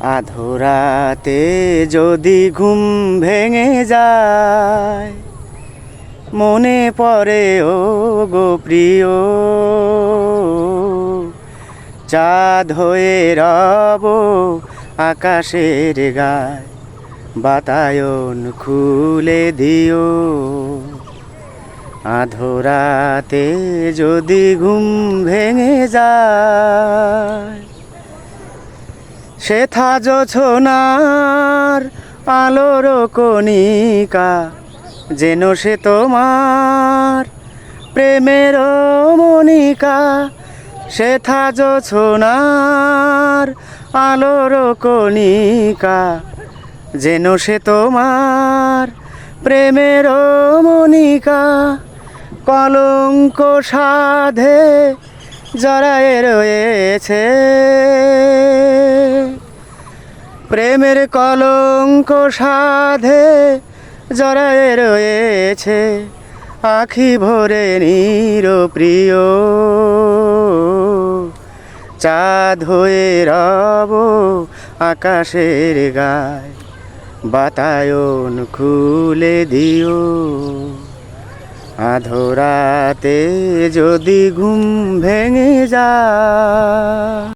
আধোরাতে যদি ঘুম ভেঙে যায়, মনে পড়ে ও গো প্রিয়, চাঁদ হয়ে রব আকাশের গায়, বাতায়ন খুলে দিও। আধোরাতে যদি ঘুম ভেঙে যায়, সেথা জোছনার আলোর কণিকা, যেন সে তোমার প্রেমের মনিকা। সেথা জোছনার আলোর কণিকা, যেন সে তোমার প্রেমের মনিকা। কলঙ্ক সাধে জড়ায়ে রয়েছে, প্রেমের কলঙ্ক সাধে জড়ায়ে রয়েছে, আখি ভরে নিরপ্রিয়, চাঁদ হয়ে রব আকাশের গায়, বাতায়ন খুলে দিও। আধোরাতে যদি ঘুম ভেঙে যায়।